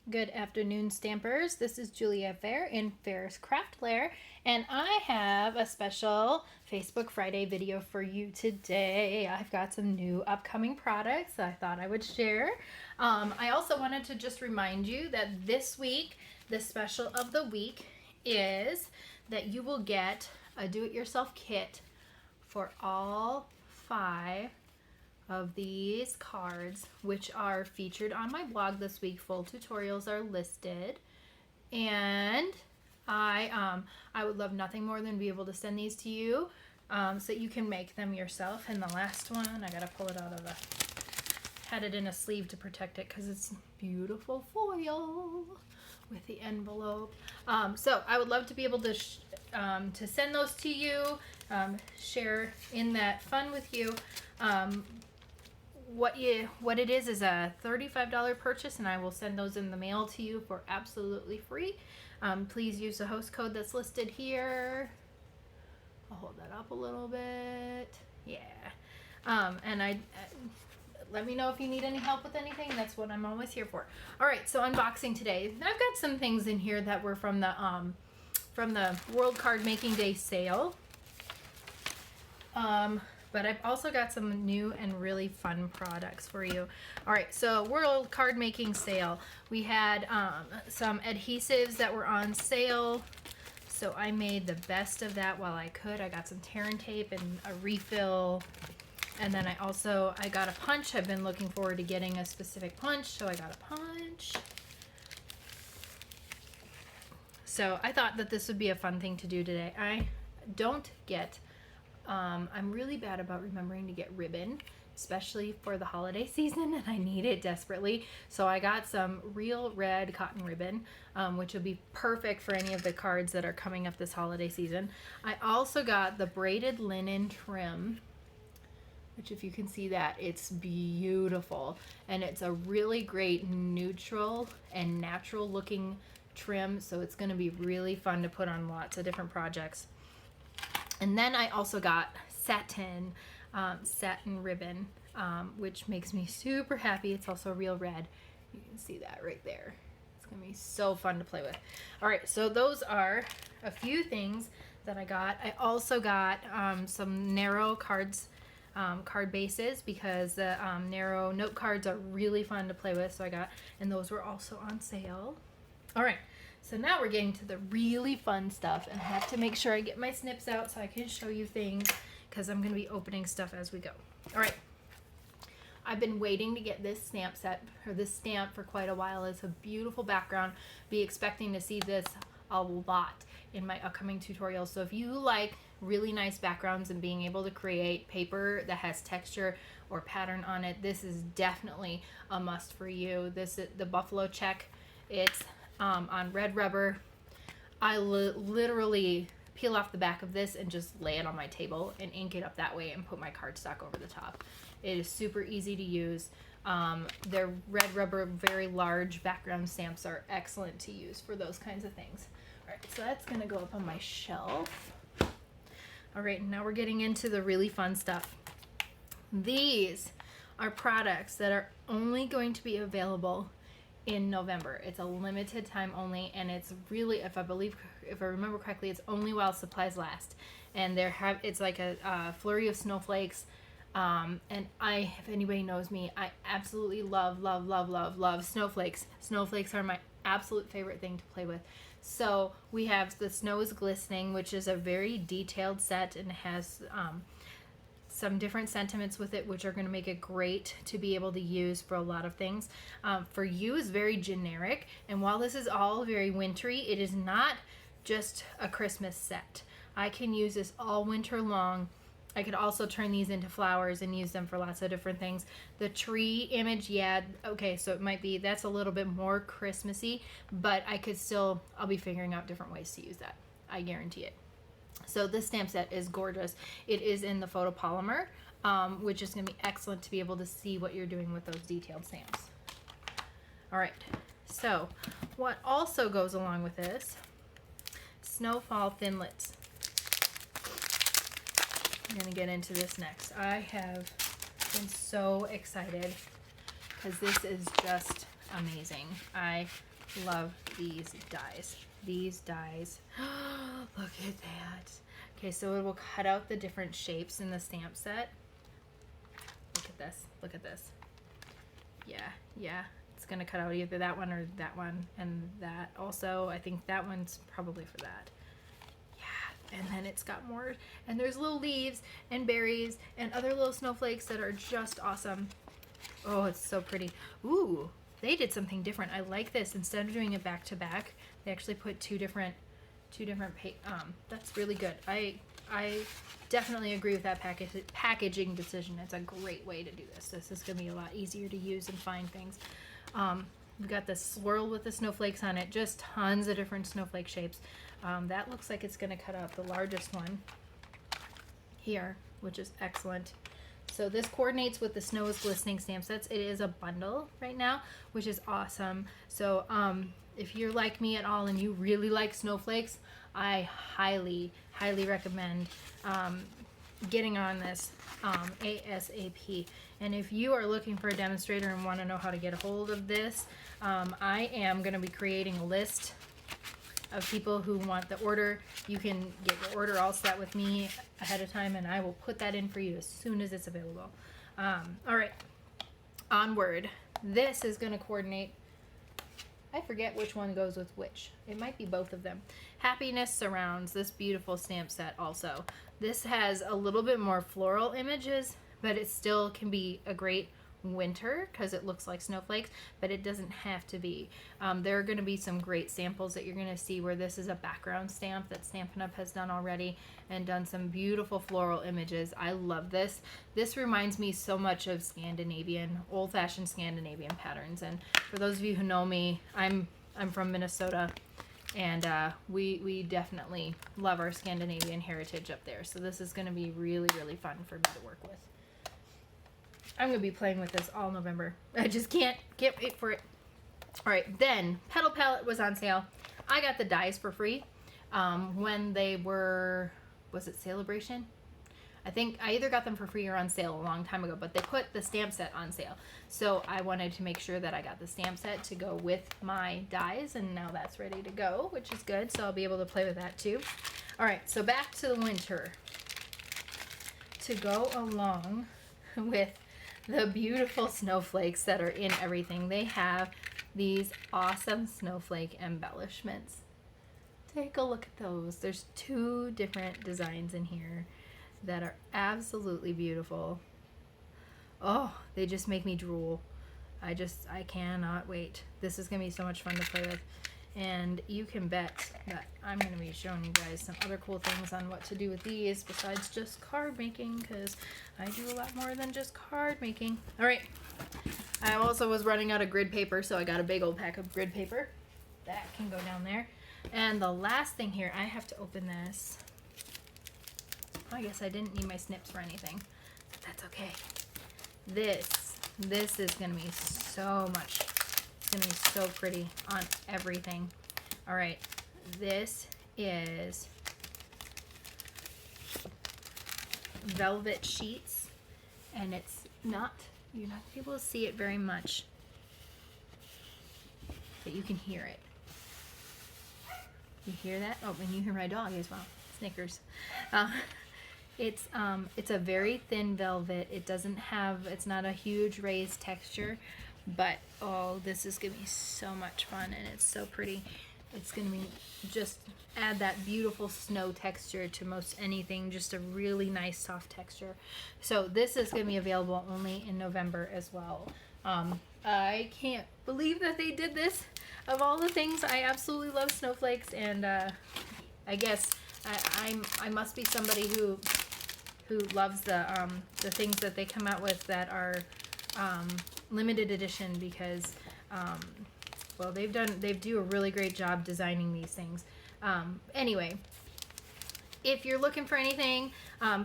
Good afternoon, Stampers. This is Julia Fair in Fair's Craft Lair, and I have a special Facebook Friday video for you today. I've got some new upcoming products that I thought I would share. I also wanted to just remind you that this week, the special of the week is that you will get a do-it-yourself kit for all 5 of these cards, which are featured on my blog this week. Full tutorials are listed, and I would love nothing more than be able to send these to you so that you can make them yourself. And the last one, I gotta pull it out of the, had it in a sleeve to protect it because it's beautiful foil with the envelope. So I would love to be able to send those to you, share in that fun with you. What it is a $35 purchase, and I will send those in the mail to you for absolutely free. Please use the host code that's listed here. I'll hold that up a little bit. Yeah. And let me know if you need any help with anything. That's what I'm always here for. All right, so unboxing today. I've got some things in here that were from the World Card Making Day sale. But I've also got some new and really fun products for you. All right, so World Card Making Sale. We had some adhesives that were on sale, so I made the best of that while I could. I got some tear and tape and a refill, and then I got a punch. I've been looking forward to getting a specific punch, so I got a punch. So I thought that this would be a fun thing to do today. I don't get I'm really bad about remembering to get ribbon, especially for the holiday season, and I need it desperately. So I got some real red cotton ribbon, which will be perfect for any of the cards that are coming up this holiday season. I also got the braided linen trim, which, if you can see that, it's beautiful. And it's a really great neutral and natural looking trim, so it's going to be really fun to put on lots of different projects. And then I also got satin ribbon, which makes me super happy. It's also real red. You can see that right there. It's gonna be so fun to play with. All right, so those are a few things that I got. I also got some narrow cards, card bases, because the narrow note cards are really fun to play with. So I got, and those were also on sale. All right. So now we're getting to the really fun stuff, and I have to make sure I get my snips out so I can show you things, because I'm going to be opening stuff as we go. All right. I've been waiting to get this stamp set, or this stamp, for quite a while. It's a beautiful background. Be expecting to see this a lot in my upcoming tutorials. So if you like really nice backgrounds and being able to create paper that has texture or pattern on it, this is definitely a must for you. This is the buffalo check. It's on red rubber. I literally peel off the back of this and just lay it on my table and ink it up that way and put my cardstock over the top. It is super easy to use. Their red rubber, very large background stamps are excellent to use for those kinds of things. All right, so that's gonna go up on my shelf. All right, now we're getting into the really fun stuff. These are products that are only going to be available in November. It's a limited time only, and it's really, if I remember correctly, it's only while supplies last. And it's like a flurry of snowflakes. And if anybody knows me, I absolutely love snowflakes. Snowflakes are my absolute favorite thing to play with. So we have the Snow is Glistening, which is a very detailed set, and has some different sentiments with it, which are going to make it great to be able to use for a lot of things. For you is very generic, and while this is all very wintry, it is not just a Christmas set. I can use this all winter long. I could also turn these into flowers and use them for lots of different things. The tree image, yeah, okay, so it might be, that's a little bit more Christmassy, but I'll be figuring out different ways to use that. I guarantee it. So this stamp set is gorgeous. It is in the photopolymer, which is going to be excellent to be able to see what you're doing with those detailed stamps. All right, so what also goes along with this, Snowfall Thinlits. I'm going to get into this next. I have been so excited because this is just amazing. I love these dies. These dies. Look at that. Okay, so it will cut out the different shapes in the stamp set. Look at this. Look at this. Yeah. It's going to cut out either that one or that one and that also. I think that one's probably for that. Yeah, and then it's got more. And there's little leaves and berries and other little snowflakes that are just awesome. Oh, it's so pretty. Ooh, they did something different. I like this. Instead of doing it back to back, they actually put two different that's really good. I definitely agree with that packaging decision. It's a great way to do this. This is going to be a lot easier to use and find things. We've got this swirl with the snowflakes on it. Just tons of different snowflake shapes. That looks like it's going to cut out the largest one here, which is excellent. So this coordinates with the Snow is Glistening stamp sets. It is a bundle right now, which is awesome. So if you're like me at all and you really like snowflakes, I highly recommend getting on this ASAP. And if you are looking for a demonstrator and want to know how to get a hold of this, I am going to be creating a list of people who want the order. You can get your order all set with me ahead of time, and I will put that in for you as soon as it's available. All right, onward. This is going to coordinate. I forget which one goes with which. It might be both of them. Happiness surrounds this beautiful stamp set also. This has a little bit more floral images, but it still can be a great winter because it looks like snowflakes, but it doesn't have to be. There are going to be some great samples that you're going to see where this is a background stamp that Stampin' Up! Has done already and done some beautiful floral images. I love this. This reminds me so much of Scandinavian, old-fashioned Scandinavian patterns. And for those of you who know me, I'm from Minnesota, and we definitely love our Scandinavian heritage up there. So this is going to be really fun for me to work with. I'm going to be playing with this all November. I just can't wait for it. All right, then Petal Palette was on sale. I got the dies for free when they were, was it Celebration? I think I either got them for free or on sale a long time ago, but they put the stamp set on sale. So I wanted to make sure that I got the stamp set to go with my dies, and now that's ready to go, which is good. So I'll be able to play with that too. All right, so back to the winter. To go along with the beautiful snowflakes that are in everything, they have these awesome snowflake embellishments. Take a look at those. There's two different designs in here that are absolutely beautiful. Oh, they just make me drool. I cannot wait. This is gonna be so much fun to play with. And you can bet that I'm going to be showing you guys some other cool things on what to do with these besides just card making, because I do a lot more than just card making. All right. I also was running out of grid paper, so I got a big old pack of grid paper. That can go down there. And the last thing here, I have to open this. I guess I didn't need my snips for anything, but that's okay. This is going to be so much. It's going to be so pretty on everything. All right, this is velvet sheets, and it's not, you're not able to see it very much, but you can hear it. You hear that? Oh, and you hear my dog as well. Snickers. It's a very thin velvet. It doesn't have, it's not a huge raised texture, but oh, this is gonna be so much fun, and it's so pretty. It's gonna be, just add that beautiful snow texture to most anything, just a really nice soft texture. So this is gonna be available only in November as well. I can't believe that they did this. Of all the things, I absolutely love snowflakes, and I guess I must be somebody who loves the things that they come out with that are limited edition, because well, they do a really great job designing these things. Anyway, if you're looking for anything,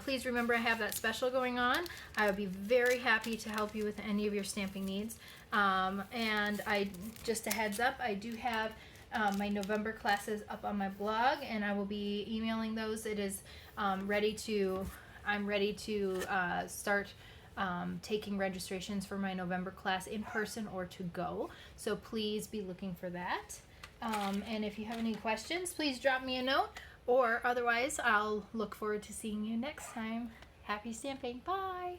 please remember I have that special going on. I would be very happy to help you with any of your stamping needs. And just a heads up, I do have my November classes up on my blog, and I will be emailing those. It is I'm ready to start taking registrations for my November class in person or to go. So please be looking for that. And if you have any questions, please drop me a note, or otherwise I'll look forward to seeing you next time. Happy stamping. Bye.